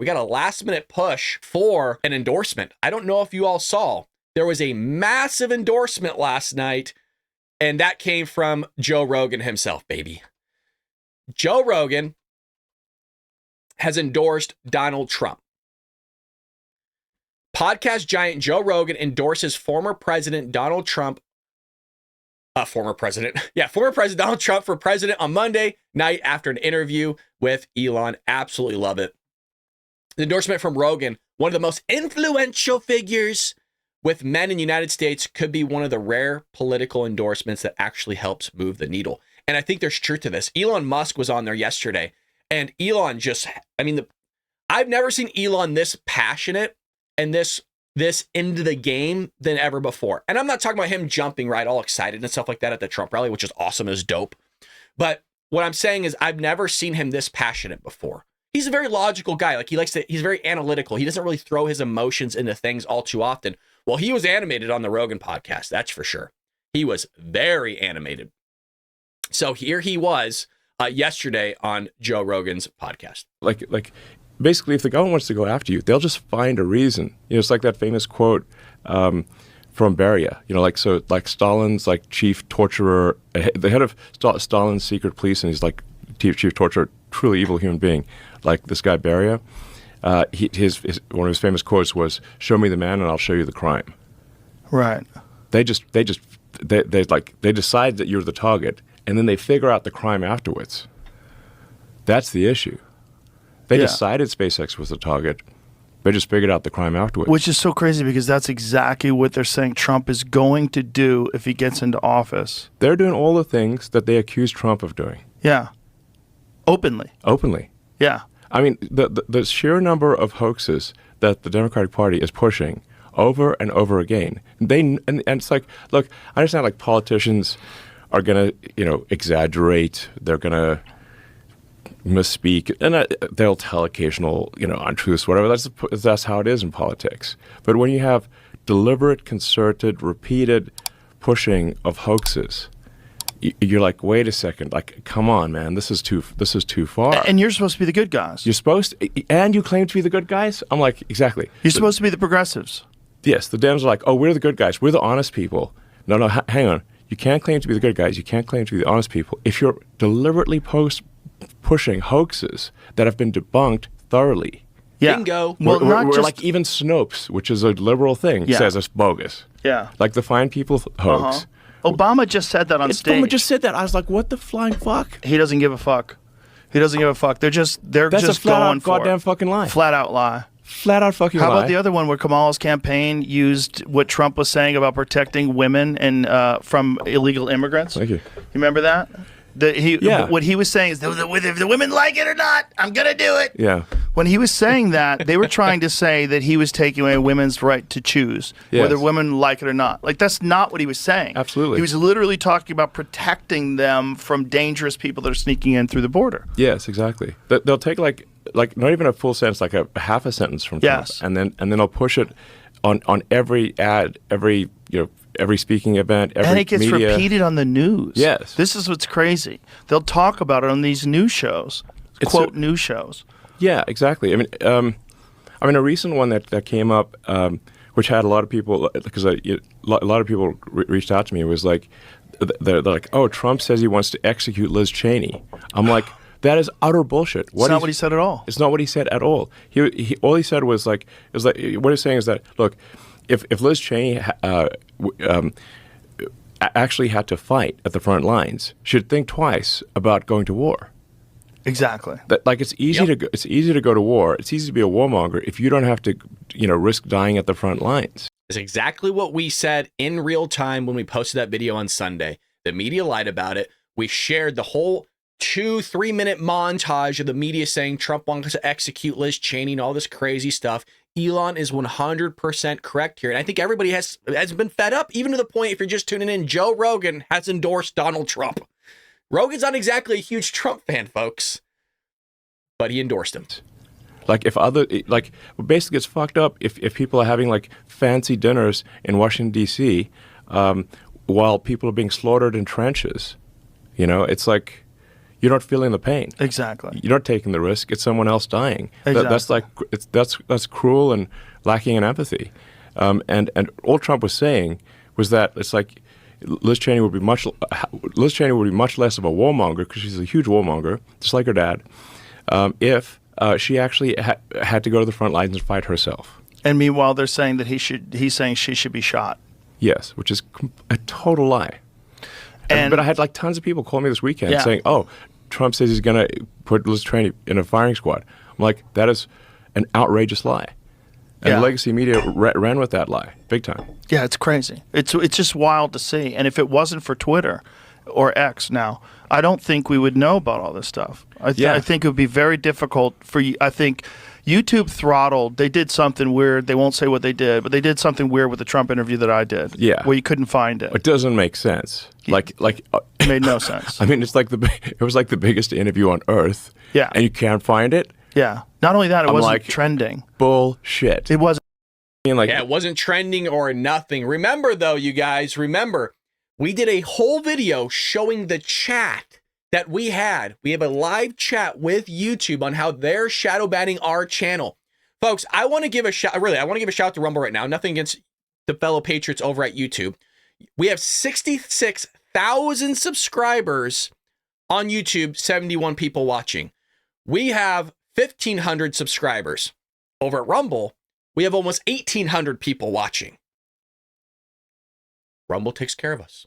We got a last minute push for an endorsement. I don't know if you all saw, there was a massive endorsement last night, and that came from Joe Rogan himself, baby. Joe Rogan has endorsed Donald Trump. Podcast giant Joe Rogan endorses former President Donald Trump. Former President Donald Trump for president on Monday night after an interview with Elon. Absolutely love it. The endorsement from Rogan, one of the most influential figures with men in the United States, could be one of the rare political endorsements that actually helps move the needle. And I think there's truth to this. Elon Musk was on there yesterday, and Elon I've never seen Elon this passionate and this into the game than ever before. And I'm not talking about him jumping, right, all excited and stuff like that at the Trump rally, which is awesome, is dope. But what I'm saying is I've never seen him this passionate before. He's a very logical guy. Like, he's very analytical. He doesn't really throw his emotions into things all too often. Well, he was animated on the Rogan podcast, that's for sure. He was very animated. So here he was yesterday on Joe Rogan's podcast. Like, basically, if the government wants to go after you, they'll just find a reason. It's like that famous quote from Beria. Like Stalin's like chief torturer, the head of Stalin's secret police, and he's like chief torturer, truly evil human being, like this guy Beria. His one of his famous quotes was, "Show me the man, and I'll show you the crime." Right. They decide that you're the target, and then they figure out the crime afterwards. That's the issue. They decided SpaceX was the target. They just figured out the crime afterwards. Which is so crazy because that's exactly what they're saying Trump is going to do if he gets into office. They're doing all the things that they accuse Trump of doing. Yeah. Openly. Yeah. I mean, the sheer number of hoaxes that the Democratic Party is pushing over and over again. And it's like, look, I understand like politicians are going to, exaggerate. They're going to misspeak, and they'll tell occasional, untruths, whatever. That's how it is in politics. But when you have deliberate, concerted, repeated pushing of hoaxes, you're like, wait a second, like, come on, man, this is too far. And you're supposed to be the good guys. You're supposed to, and you claim to be the good guys? I'm like, exactly. You're supposed to be the progressives. Yes, the Dems are like, oh, we're the good guys. We're the honest people. No, hang on. You can't claim to be the good guys. You can't claim to be the honest people. If you're deliberately pushing hoaxes that have been debunked thoroughly. Yeah. Bingo. Well, we're like even Snopes, which is a liberal thing, says it's bogus. Yeah. Like the Fine People hoax. Obama just said that on stage. Obama just said that. I was like, what the flying fuck? He doesn't give a fuck. They're just That's a flat out goddamn fucking lie. Flat out lie. Flat out fucking lie. How about the other one where Kamala's campaign used what Trump was saying about protecting women and from illegal immigrants? Thank you. You remember that? What he was saying is, if the women like it or not, I'm going to do it. Yeah. When he was saying that, they were trying to say that he was taking away women's right to choose whether women like it or not. Like, that's not what he was saying. Absolutely. He was literally talking about protecting them from dangerous people that are sneaking in through the border. Yes, exactly. They'll take like not even a full sentence, like a half a sentence from Trump, and then they'll push it on every ad, every speaking event, every media. And it gets repeated on the news. Yes. This is what's crazy. They'll talk about it on these news shows, news shows. Yeah, exactly. I mean, a recent one that came up, which had a lot of people, because a lot of people reached out to me, was like, they're like, oh, Trump says he wants to execute Liz Cheney. I'm like, that is utter bullshit. It's not what he said at all. It's not what he said at all. All he said was like, what he's saying is that, look, if Liz Cheney actually had to fight at the front lines, she'd think twice about going to war. Exactly. It's easy to go to war. It's easy to be a warmonger if you don't have to, risk dying at the front lines. It's exactly what we said in real time when we posted that video on Sunday. The media lied about it. We shared the whole 2-3 minute montage of the media saying Trump wants to execute Liz Cheney and all this crazy stuff. Elon is 100% correct here. And I think everybody has been fed up, even to the point, if you're just tuning in, Joe Rogan has endorsed Donald Trump. Rogan's not exactly a huge Trump fan, folks, but he endorsed him. Basically it's fucked up if people are having like fancy dinners in Washington, D.C., while people are being slaughtered in trenches. It's like, you're not feeling the pain. Exactly. You're not taking the risk. It's someone else dying. Exactly. That's cruel and lacking in empathy. And all Trump was saying was that it's like Liz Cheney would be much less of a warmonger, because she's a huge warmonger, just like her dad, if she actually had to go to the front lines and fight herself. And meanwhile, they're saying that he's saying she should be shot. Yes, which is a total lie. But I had like tons of people call me this weekend saying, "Oh, Trump says he's going to put Liz Cheney in a firing squad." I'm like, that is an outrageous lie. And the legacy media ran with that lie, big time. Yeah, it's crazy. It's just wild to see. And if it wasn't for Twitter or X now, I don't think we would know about all this stuff. I think it would be very difficult for you. I think YouTube throttled. They did something weird. They won't say what they did, but they did something weird with the Trump interview that I did. Yeah, where you couldn't find it. It doesn't make sense. It made no sense. I mean, it was like the biggest interview on earth. Yeah, and you can't find it. Yeah. Not only that, it wasn't trending. Bullshit. It wasn't. It wasn't trending or nothing. Remember, though, you guys, we did a whole video showing the chat that we had. We have a live chat with YouTube on how they're shadow banning our channel. Folks, I want to give a shout. Really, I want to give a shout out to Rumble right now. Nothing against the fellow patriots over at YouTube. We have 66,000 subscribers on YouTube, 71 people watching. We have 1,500 subscribers. Over at Rumble, we have almost 1,800 people watching. Rumble takes care of us.